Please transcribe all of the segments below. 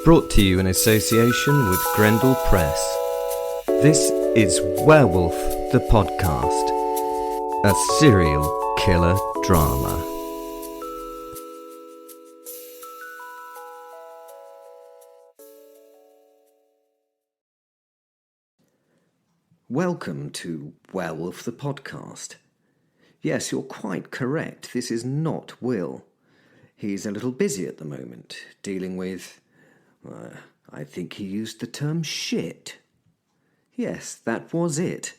Brought to you in association with Grendel Press. This is Werewolf the Podcast, a serial killer drama. Welcome to Werewolf the Podcast. Yes, you're quite correct. This is not Will. He's a little busy at the moment, dealing with... I think he used the term shit. Yes, that was it.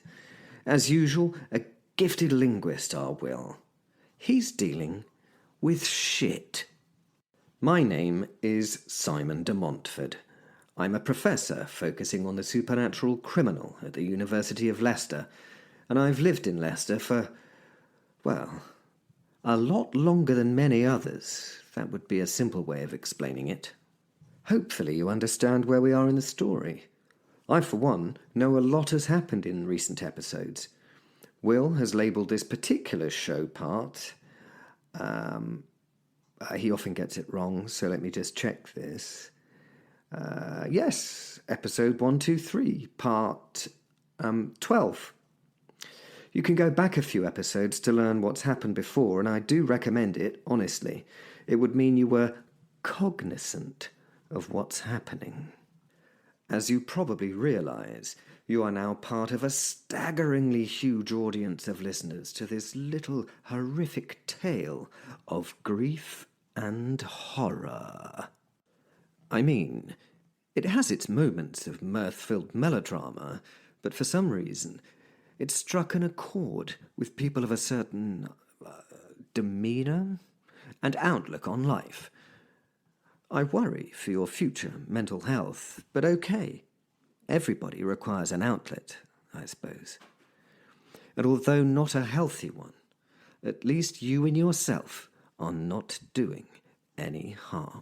As usual, a gifted linguist, our Will. He's dealing with shit. My name is Simon de Montfort. I'm a professor focusing on the supernatural criminal at the University of Leicester, and I've lived in Leicester for, well, a lot longer than many others. That would be a simple way of explaining it. Hopefully you understand where we are in the story. I, for one, know a lot has happened in recent episodes. Will has labelled this particular show part... he often gets it wrong, so let me just check this. Yes, episode 123, part 12. You can go back a few episodes to learn what's happened before, and I do recommend it, honestly. It would mean you were cognizant of what's happening. As you probably realise, you are now part of a staggeringly huge audience of listeners to this little horrific tale of grief and horror. I mean, it has its moments of mirth-filled melodrama, but for some reason, it struck an accord with people of a certain demeanour and outlook on life. I worry for your future mental health, but okay. Everybody requires an outlet, I suppose. And although not a healthy one, at least you and yourself are not doing any harm.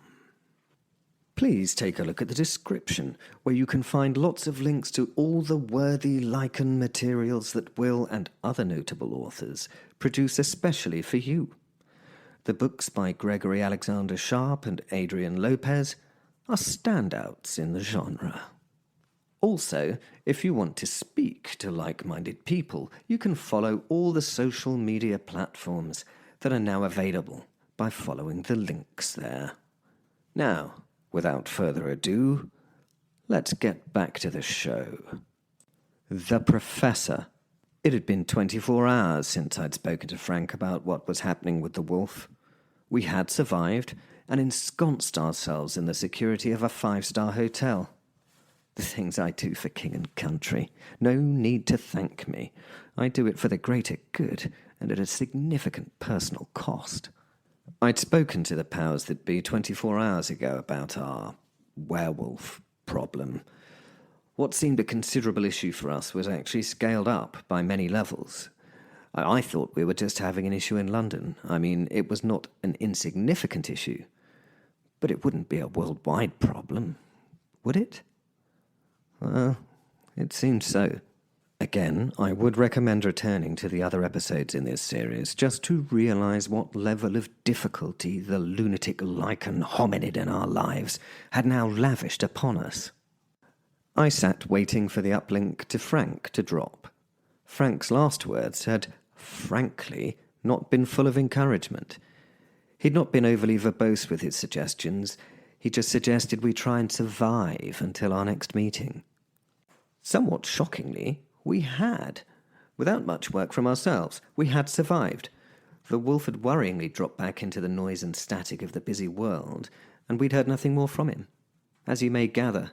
Please take a look at the description, where you can find lots of links to all the worthy lichen materials that Will and other notable authors produce especially for you. The books by Gregory Alexander Sharp and Adrian Lopez are standouts in the genre. Also, if you want to speak to like-minded people, you can follow all the social media platforms that are now available by following the links there. Now, without further ado, let's get back to the show. The Professor. It had been 24 hours since I'd spoken to Frank about what was happening with the wolf. We had survived and ensconced ourselves in the security of a 5-star hotel. The things I do for king and country. No need to thank me. I do it for the greater good and at a significant personal cost. I'd spoken to the powers that be 24 hours ago about our werewolf problem. What seemed a considerable issue for us was actually scaled up by many levels. I thought we were just having an issue in London. I mean, it was not an insignificant issue. But it wouldn't be a worldwide problem, would it? Well, it seems so. Again, I would recommend returning to the other episodes in this series just to realise what level of difficulty the lunatic lichen hominid in our lives had now lavished upon us. I sat waiting for the uplink to Frank to drop. Frank's last words had, frankly, not been full of encouragement. He'd not been overly verbose with his suggestions. He just suggested we try and survive until our next meeting. Somewhat shockingly, we had. Without much work from ourselves, we had survived. The wolf had worryingly dropped back into the noise and static of the busy world, and we'd heard nothing more from him. As you may gather,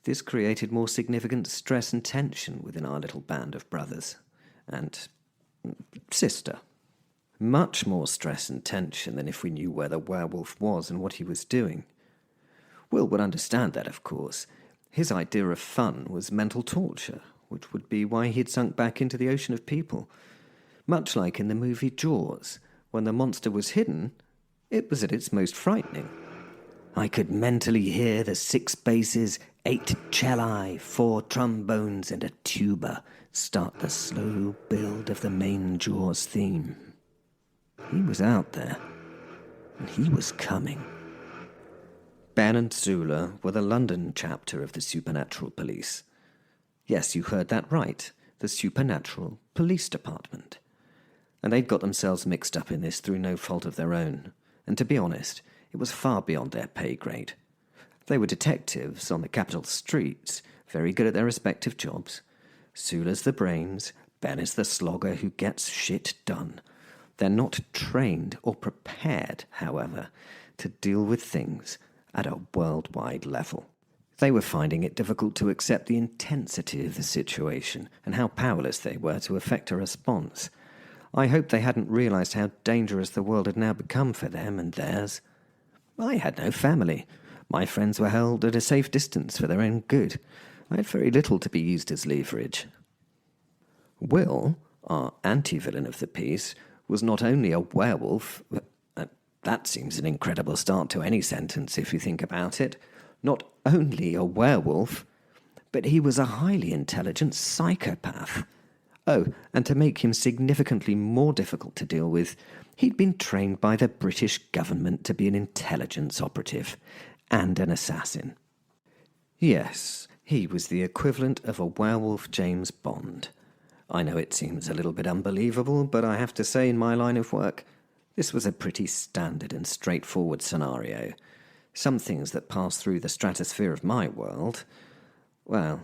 this created more significant stress and tension within our little band of brothers and sister. Much more stress and tension than if we knew where the werewolf was and what he was doing. Will would understand that, of course. His idea of fun was mental torture, which would be why he'd sunk back into the ocean of people. Much like in the movie Jaws, when the monster was hidden, it was at its most frightening. I could mentally hear the 6 basses, 8 celli, 4 trombones, and a tuba start the slow build of the main Jaws theme. He was out there, and he was coming. Ben and Zula were the London chapter of the Supernatural Police. Yes, you heard that right, the Supernatural Police Department. And they'd got themselves mixed up in this through no fault of their own, and to be honest, it was far beyond their pay grade. They were detectives on the capital streets, very good at their respective jobs. Zula's the brains, Ben is the slogger who gets shit done. They're not trained or prepared, however, to deal with things at a worldwide level. They were finding it difficult to accept the intensity of the situation and how powerless they were to effect a response. I hoped they hadn't realized how dangerous the world had now become for them and theirs. I had no family. My friends were held at a safe distance for their own good. I had very little to be used as leverage. Will, our anti-villain of the piece, was not only a werewolf, that seems an incredible start to any sentence if you think about it, not only a werewolf, but he was a highly intelligent psychopath. Oh, and to make him significantly more difficult to deal with, he'd been trained by the British government to be an intelligence operative and an assassin. Yes, he was the equivalent of a werewolf James Bond. I know it seems a little bit unbelievable, but I have to say in my line of work, this was a pretty standard and straightforward scenario. Some things that pass through the stratosphere of my world, well,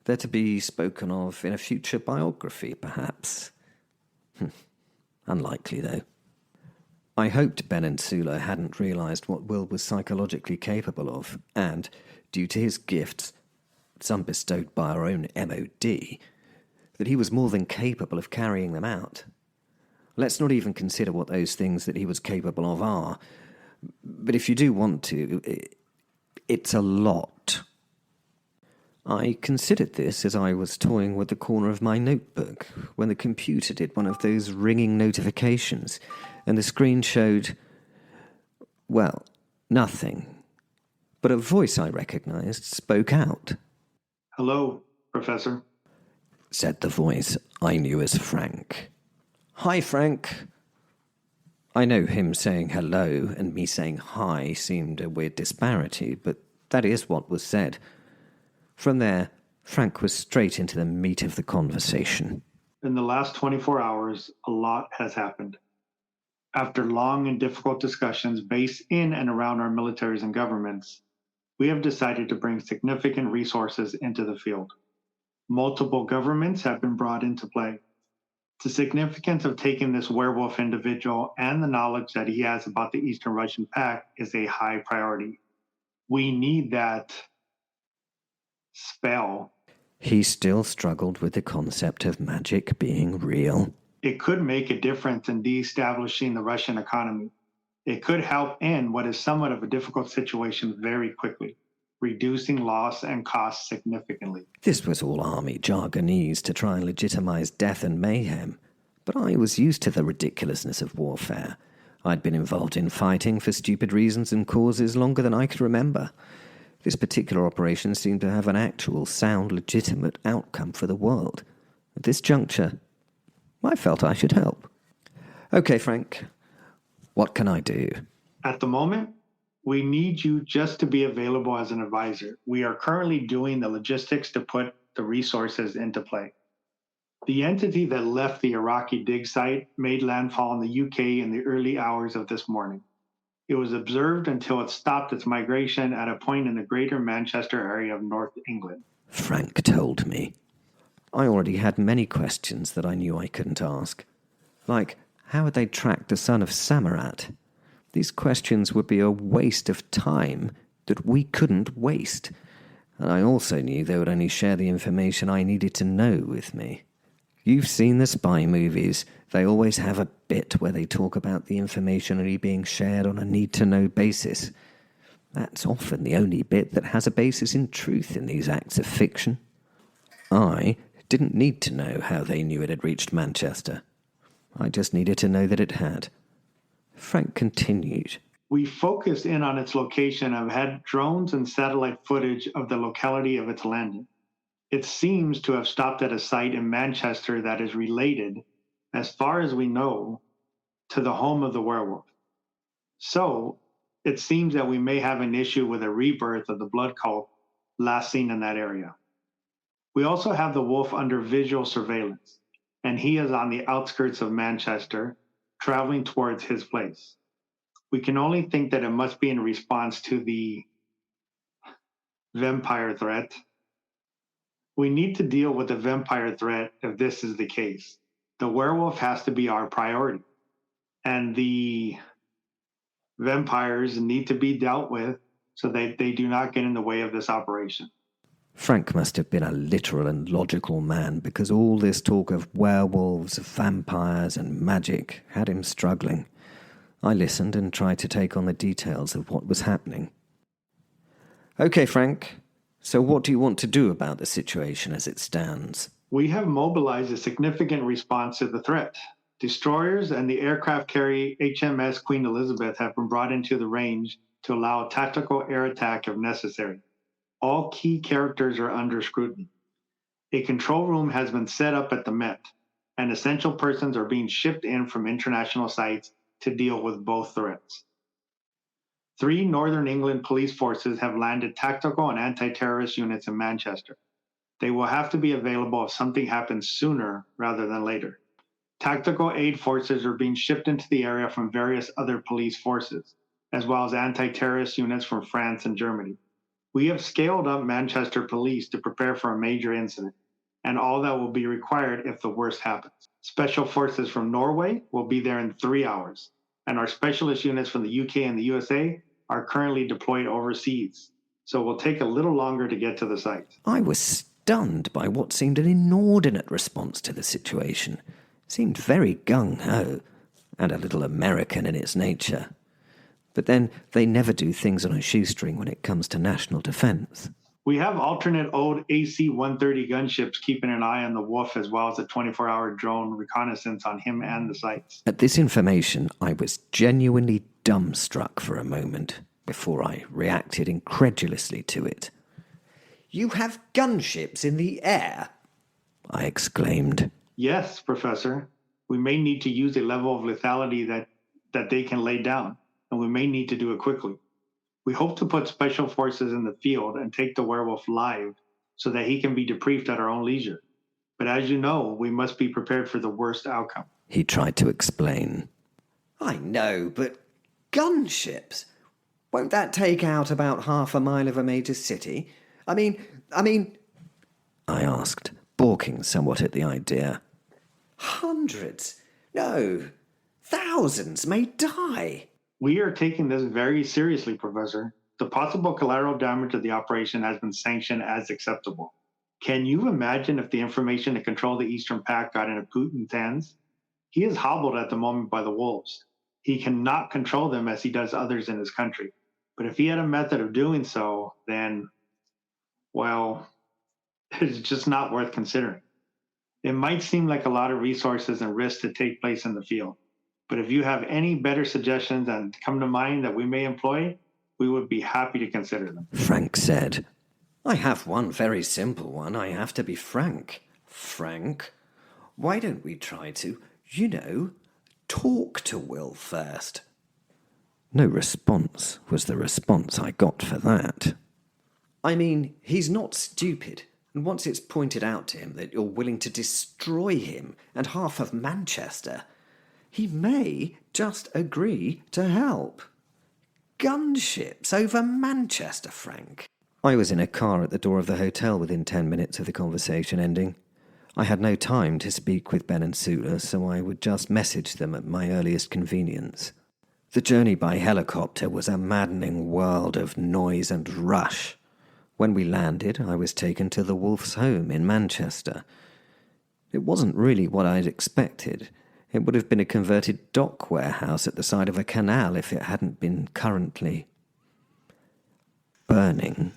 they're to be spoken of in a future biography, perhaps. Unlikely, though. I hoped Ben and Zula hadn't realized what Will was psychologically capable of, and, due to his gifts, some bestowed by our own MOD, that he was more than capable of carrying them out. Let's not even consider what those things that he was capable of are. But if you do want to, it's a lot. I considered this as I was toying with the corner of my notebook when the computer did one of those ringing notifications, and the screen showed, well, nothing. But a voice I recognized spoke out. "Hello, Professor," said the voice I knew as Frank. "Hi, Frank." I know him saying hello and me saying hi seemed a weird disparity, but that is what was said. From there, Frank was straight into the meat of the conversation. "In the last 24 hours, a lot has happened. After long and difficult discussions based in and around our militaries and governments, we have decided to bring significant resources into the field. Multiple governments have been brought into play. The significance of taking this werewolf individual and the knowledge that he has about the Eastern Russian Pact is a high priority. We need that spell." He still struggled with the concept of magic being real. "It could make a difference in de-establishing the Russian economy. It could help end what is somewhat of a difficult situation very quickly, reducing loss and costs significantly." This was all army jargonese to try and legitimize death and mayhem, but I was used to the ridiculousness of warfare. I'd been involved in fighting for stupid reasons and causes longer than I could remember. This particular operation seemed to have an actual, sound, legitimate outcome for the world. At this juncture, I felt I should help. "Okay, Frank, what can I do?" "At the moment, we need you just to be available as an advisor. We are currently doing the logistics to put the resources into play. The entity that left the Iraqi dig site made landfall in the UK in the early hours of this morning. It was observed until it stopped its migration at a point in the greater Manchester area of North England." Frank told me. I already had many questions that I knew I couldn't ask. Like, how had they tracked the son of Samarat? These questions would be a waste of time that we couldn't waste. And I also knew they would only share the information I needed to know with me. You've seen the spy movies. They always have a bit where they talk about the information only being shared on a need-to-know basis. That's often the only bit that has a basis in truth in these acts of fiction. I didn't need to know how they knew it had reached Manchester. I just needed to know that it had. Frank continued. "We focused in on its location and have had drones and satellite footage of the locality of its landing. It seems to have stopped at a site in Manchester that is related, as far as we know, to the home of the werewolf. So, it seems that we may have an issue with a rebirth of the blood cult last seen in that area. We also have the wolf under visual surveillance, and he is on the outskirts of Manchester, traveling towards his place. We can only think that it must be in response to the vampire threat. We need to deal with the vampire threat if this is the case. The werewolf has to be our priority, and the vampires need to be dealt with so that they do not get in the way of this operation. Frank must have been a literal and logical man, because all this talk of werewolves, vampires, and magic had him struggling. I listened and tried to take on the details of what was happening. Okay, Frank, so what do you want to do about the situation as it stands? We have mobilized a significant response to the threat. Destroyers and the aircraft carrier HMS Queen Elizabeth have been brought into the range to allow a tactical air attack if necessary. All key characters are under scrutiny. A control room has been set up at the Met, and essential persons are being shipped in from international sites to deal with both threats. 3 Northern England police forces have landed tactical and anti-terrorist units in Manchester. They will have to be available if something happens sooner rather than later. Tactical aid forces are being shipped into the area from various other police forces, as well as anti-terrorist units from France and Germany. We have scaled up Manchester police to prepare for a major incident, and all that will be required if the worst happens. Special forces from Norway will be there in 3 hours, and our specialist units from the UK and the USA are currently deployed overseas, so it will take a little longer to get to the site. I was stunned by what seemed an inordinate response to the situation. It seemed very gung-ho, and a little American in its nature. But then they never do things on a shoestring when it comes to national defense. We have alternate old AC-130 gunships keeping an eye on the wolf, as well as a 24-hour drone reconnaissance on him and the sites. At this information, I was genuinely dumbstruck for a moment before I reacted incredulously to it. "You have gunships in the air?" I exclaimed. Yes, Professor. We may need to use a level of lethality that they can lay down, and we may need to do it quickly. We hope to put special forces in the field and take the werewolf live so that he can be debriefed at our own leisure. But as you know, we must be prepared for the worst outcome. He tried to explain. "I know, but gunships? Won't that take out about half a mile of a major city? I mean... I asked, balking somewhat at the idea. "Hundreds, no, thousands may die." We are taking this very seriously, Professor. The possible collateral damage of the operation has been sanctioned as acceptable. Can you imagine if the information to control the Eastern Pact got into Putin's hands? He is hobbled at the moment by the wolves. He cannot control them as he does others in his country. But if he had a method of doing so, then, well, it's just not worth considering. It might seem like a lot of resources and risks to take place in the field. But if you have any better suggestions that come to mind that we may employ, we would be happy to consider them. Frank said. "I have one very simple one. I have to be frank. Frank, why don't we try to, talk to Will first?" No response was the response I got for that. "I mean, he's not stupid, and once it's pointed out to him that you're willing to destroy him and half of Manchester, he may just agree to help. Gunships over Manchester, Frank." I was in a car at the door of the hotel within 10 minutes of the conversation ending. I had no time to speak with Ben and Sula, so I would just message them at my earliest convenience. The journey by helicopter was a maddening world of noise and rush. When we landed, I was taken to the Wolf's home in Manchester. It wasn't really what I'd expected. It would have been a converted dock warehouse at the side of a canal if it hadn't been currently burning.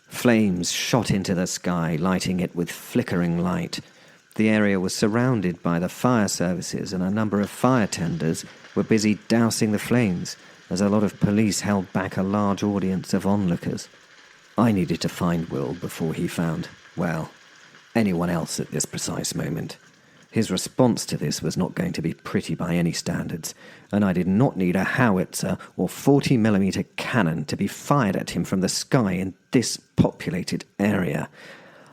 Flames shot into the sky, lighting it with flickering light. The area was surrounded by the fire services, and a number of fire tenders were busy dousing the flames as a lot of police held back a large audience of onlookers. I needed to find Will before he found, well, anyone else at this precise moment. His response to this was not going to be pretty by any standards, and I did not need a howitzer or 40mm cannon to be fired at him from the sky in this populated area.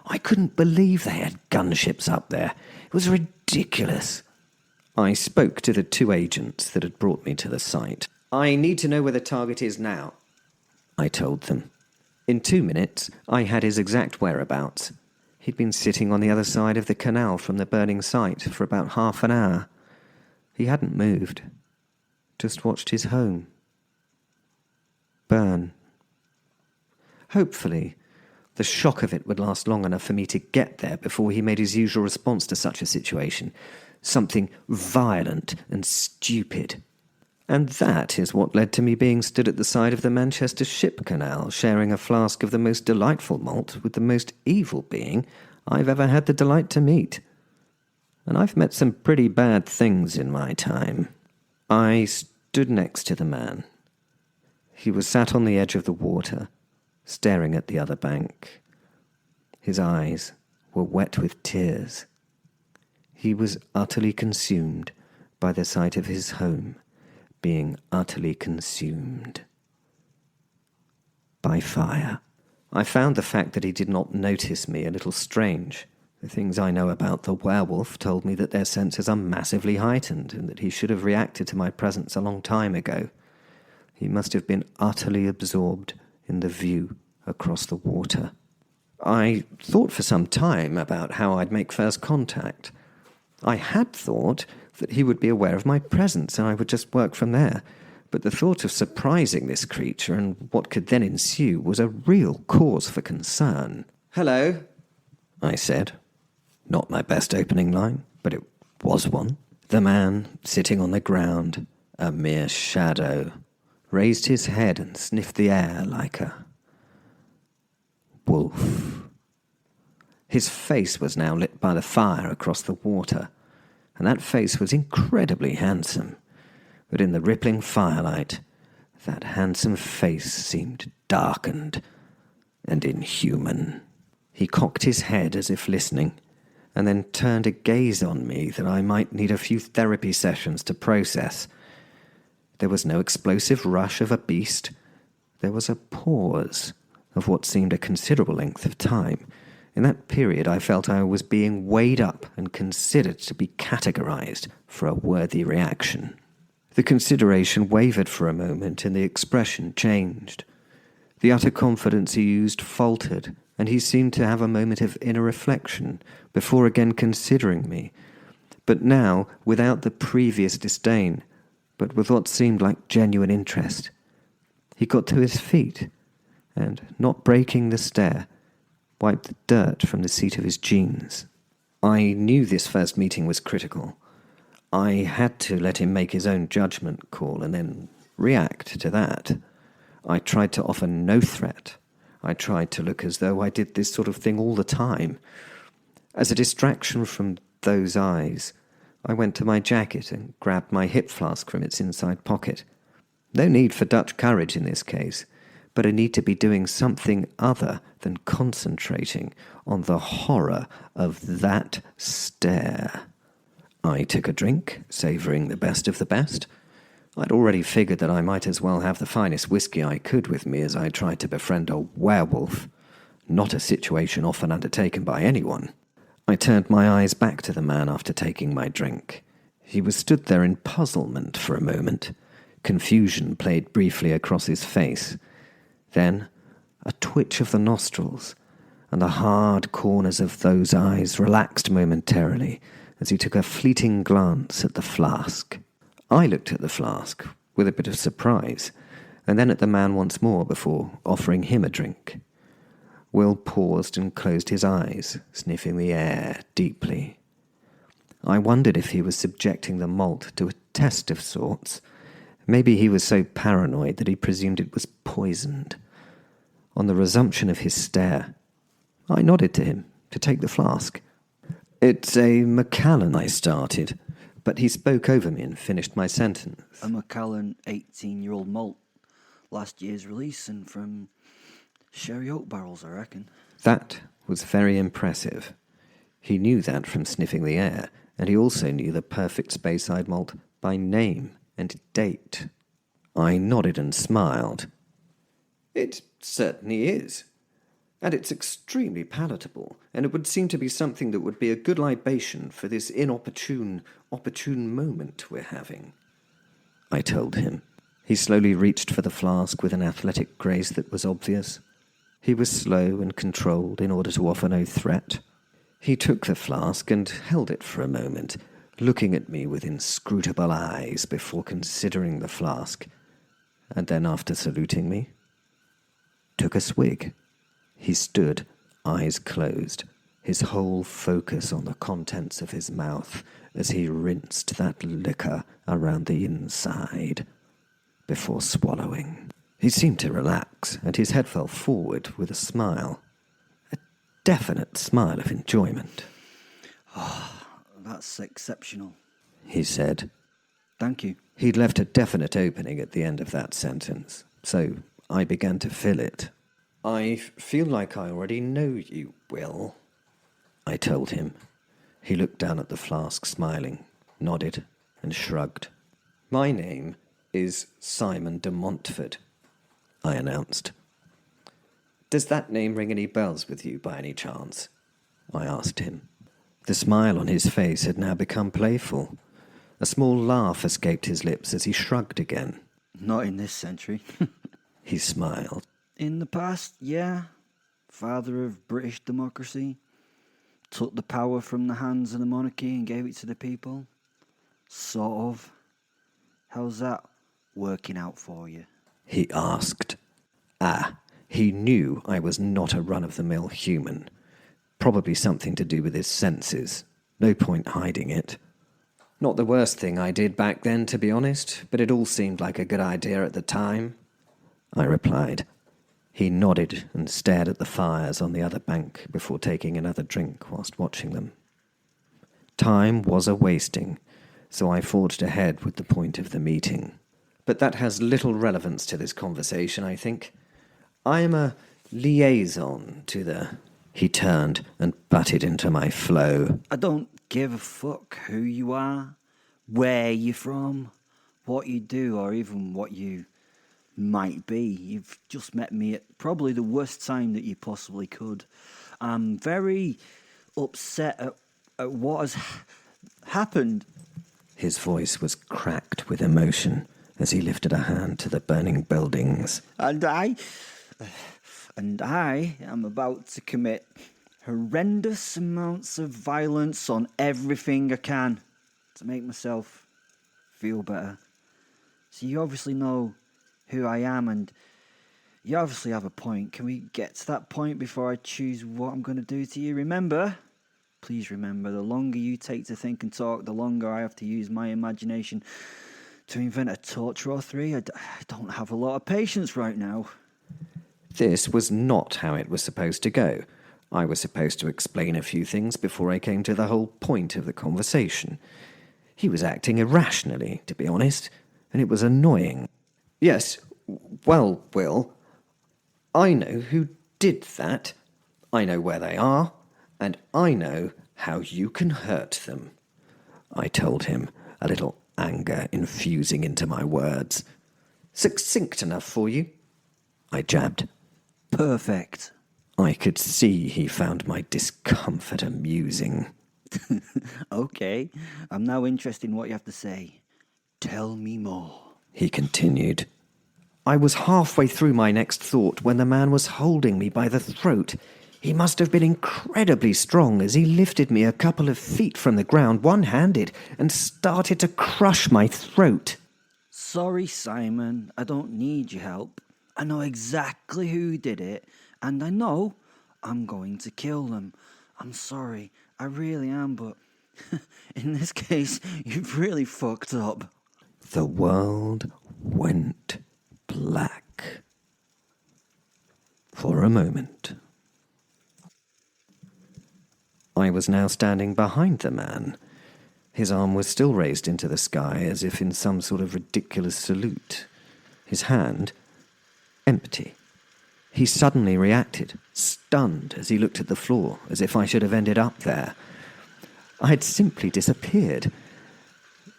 I couldn't believe they had gunships up there. It was ridiculous. I spoke to the 2 agents that had brought me to the site. "I need to know where the target is now," I told them. In 2 minutes, I had his exact whereabouts. He'd been sitting on the other side of the canal from the burning site for about half an hour. He hadn't moved, just watched his home burn. Hopefully, the shock of it would last long enough for me to get there before he made his usual response to such a situation, something violent and stupid. And that is what led to me being stood at the side of the Manchester Ship Canal, sharing a flask of the most delightful malt with the most evil being I've ever had the delight to meet. And I've met some pretty bad things in my time. I stood next to the man. He was sat on the edge of the water, staring at the other bank. His eyes were wet with tears. He was utterly consumed by the sight of his home being utterly consumed by fire. I found the fact that he did not notice me a little strange. The things I know about the werewolf told me that their senses are massively heightened and that he should have reacted to my presence a long time ago. He must have been utterly absorbed in the view across the water. I thought for some time about how I'd make first contact. I had thought that he would be aware of my presence and I would just work from there. But the thought of surprising this creature and what could then ensue was a real cause for concern. "Hello," I said. Not my best opening line, but it was one. The man, sitting on the ground, a mere shadow, raised his head and sniffed the air like a wolf. His face was now lit by the fire across the water, and that face was incredibly handsome. But in the rippling firelight, that handsome face seemed darkened and inhuman. He cocked his head as if listening, and then turned a gaze on me that I might need a few therapy sessions to process. There was no explosive rush of a beast. There was a pause of what seemed a considerable length of time. In that period, I felt I was being weighed up and considered to be categorized for a worthy reaction. The consideration wavered for a moment, and the expression changed. The utter confidence he used faltered, and he seemed to have a moment of inner reflection before again considering me, but now without the previous disdain, but with what seemed like genuine interest. He got to his feet, and, not breaking the stare, wiped the dirt from the seat of his jeans. I knew this first meeting was critical. I had to let him make his own judgment call and then react to that. I tried to offer no threat. I tried to look as though I did this sort of thing all the time. As a distraction from those eyes, I went to my jacket and grabbed my hip flask from its inside pocket. No need for Dutch courage in this case, but a need to be doing something other than concentrating on the horror of that stare. I took a drink, savouring the best of the best. I'd already figured that I might as well have the finest whiskey I could with me as I tried to befriend a werewolf, not a situation often undertaken by anyone. I turned my eyes back to the man after taking my drink. He was stood there in puzzlement for a moment. Confusion played briefly across his face. Then a twitch of the nostrils, and the hard corners of those eyes relaxed momentarily as he took a fleeting glance at the flask. I looked at the flask with a bit of surprise, and then at the man once more before offering him a drink. Will paused and closed his eyes, sniffing the air deeply. I wondered if he was subjecting the malt to a test of sorts. Maybe he was so paranoid that he presumed it was poisoned. On the resumption of his stare, I nodded to him to take the flask. "It's a Macallan," I started, but he spoke over me and finished my sentence. "A Macallan 18-year-old malt. Last year's release, and from sherry oak barrels, I reckon." That was very impressive. He knew that from sniffing the air, and he also knew the perfect Speyside malt by name and date. I nodded and smiled. It certainly is. And it's extremely palatable, and it would seem to be something that would be a good libation for this opportune moment we're having. I told him. He slowly reached for the flask with an athletic grace that was obvious. He was slow and controlled in order to offer no threat. He took the flask and held it for a moment, looking at me with inscrutable eyes before considering the flask, and then after saluting me, took a swig. He stood, eyes closed, his whole focus on the contents of his mouth as he rinsed that liquor around the inside before swallowing. He seemed to relax, and his head fell forward with a smile, a definite smile of enjoyment. Oh, that's exceptional, he said. Thank you. He'd left a definite opening at the end of that sentence, so I began to fill it. I feel like I already know you, Will, I told him. He looked down at the flask, smiling, nodded, and shrugged. My name is Simon de Montfort, I announced. Does that name ring any bells with you by any chance? I asked him. The smile on his face had now become playful. A small laugh escaped his lips as he shrugged again. Not in this century. He smiled. In the past, yeah. Father of British democracy. Took the power from the hands of the monarchy and gave it to the people. Sort of. How's that working out for you? He asked. He knew I was not a run-of-the-mill human. Probably something to do with his senses. No point hiding it. Not the worst thing I did back then, to be honest, but it all seemed like a good idea at the time, I replied. He nodded and stared at the fires on the other bank before taking another drink whilst watching them. Time was a-wasting, so I forged ahead with the point of the meeting. But that has little relevance to this conversation, I think. I am a liaison to the... He turned and butted into my flow. I don't give a fuck who you are, where you're from, what you do, or even what you might be. You've just met me at probably the worst time that you possibly could. I'm very upset at what has happened. His voice was cracked with emotion as he lifted a hand to the burning buildings. And I am about to commit horrendous amounts of violence on everything I can to make myself feel better. So you obviously know who I am, and you obviously have a point. Can we get to that point before I choose what I'm going to do to you? Please remember, the longer you take to think and talk, the longer I have to use my imagination to invent a torture or three. I don't have a lot of patience right now. This was not how it was supposed to go. I was supposed to explain a few things before I came to the whole point of the conversation. He was acting irrationally, to be honest, and it was annoying. Yes, well, Will, I know who did that. I know where they are, and I know how you can hurt them, I told him, a little anger infusing into my words. Succinct enough for you? I jabbed. Perfect. I could see he found my discomfort amusing. Okay, I'm now interested in what you have to say. Tell me more, he continued. I was halfway through my next thought when the man was holding me by the throat. He must have been incredibly strong as he lifted me a couple of feet from the ground one-handed and started to crush my throat. Sorry, Simon, I don't need your help. I know exactly who did it, and I know I'm going to kill them. I'm sorry, I really am, but in this case, you've really fucked up. The world went black for a moment. I was now standing behind the man. His arm was still raised into the sky as if in some sort of ridiculous salute. His hand empty. He suddenly reacted, stunned, as he looked at the floor, as if I should have ended up there. I'd simply disappeared.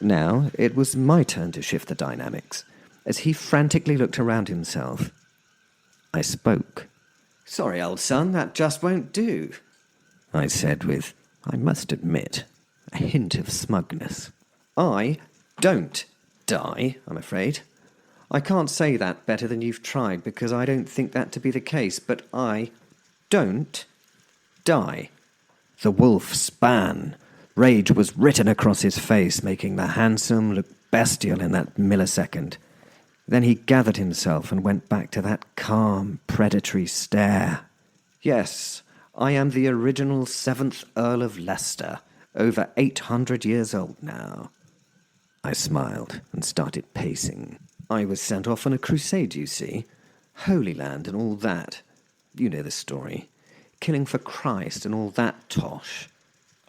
Now it was my turn to shift the dynamics. As he frantically looked around himself, I spoke. "Sorry, old son, that just won't do," I said with, I must admit, a hint of smugness. "I don't die, I'm afraid. I can't say that better than you've tried, because I don't think that to be the case, but I don't die." The wolf span. Rage was written across his face, making the handsome look bestial in that millisecond. Then he gathered himself and went back to that calm, predatory stare. "Yes, I am the original 7th Earl of Leicester, over 800 years old now." I smiled and started pacing. I was sent off on a crusade, you see. Holy Land and all that. You know the story. Killing for Christ and all that tosh.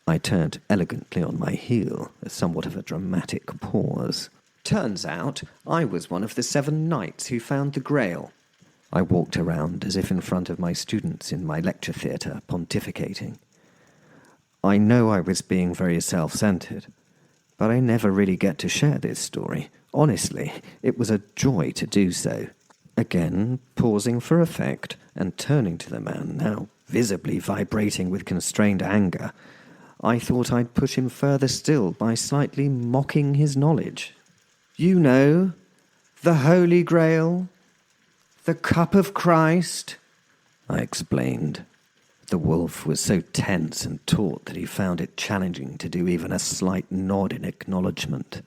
I turned elegantly on my heel, as somewhat of a dramatic pause. "Turns out I was one of the 7 knights who found the Grail." I walked around as if in front of my students in my lecture theatre, pontificating. I know I was being very self-centered, but I never really get to share this story. Honestly, it was a joy to do so. Again, pausing for effect and turning to the man, now visibly vibrating with constrained anger, I thought I'd push him further still by slightly mocking his knowledge. "You know, the Holy Grail, the Cup of Christ," I explained. The wolf was so tense and taut that he found it challenging to do even a slight nod in acknowledgement.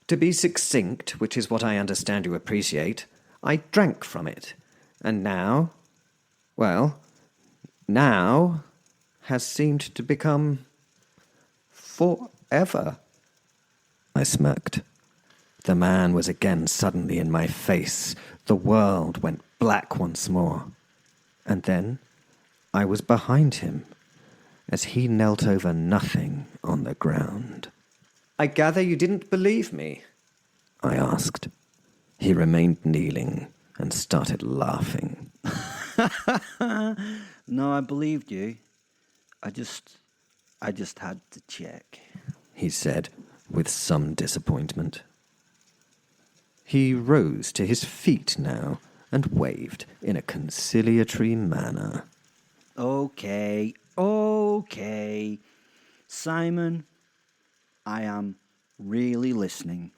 "To be succinct, which is what I understand you appreciate, I drank from it, and now has seemed to become forever." I smirked. The man was again suddenly in my face. The world went black once more. And then I was behind him, as he knelt over nothing on the ground. "I gather you didn't believe me?" I asked. He remained kneeling and started laughing. No, I believed you. I just had to check," he said with some disappointment. He rose to his feet now and waved in a conciliatory manner. Okay. Simon, I am really listening.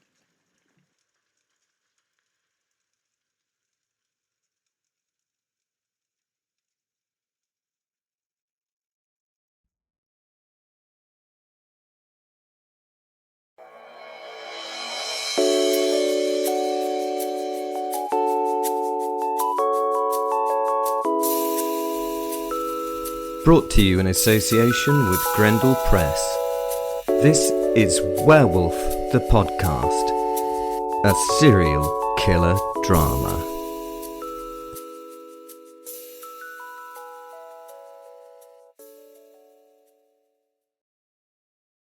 Brought to you in association with Grendel Press. This is Werewolf the Podcast, a serial killer drama.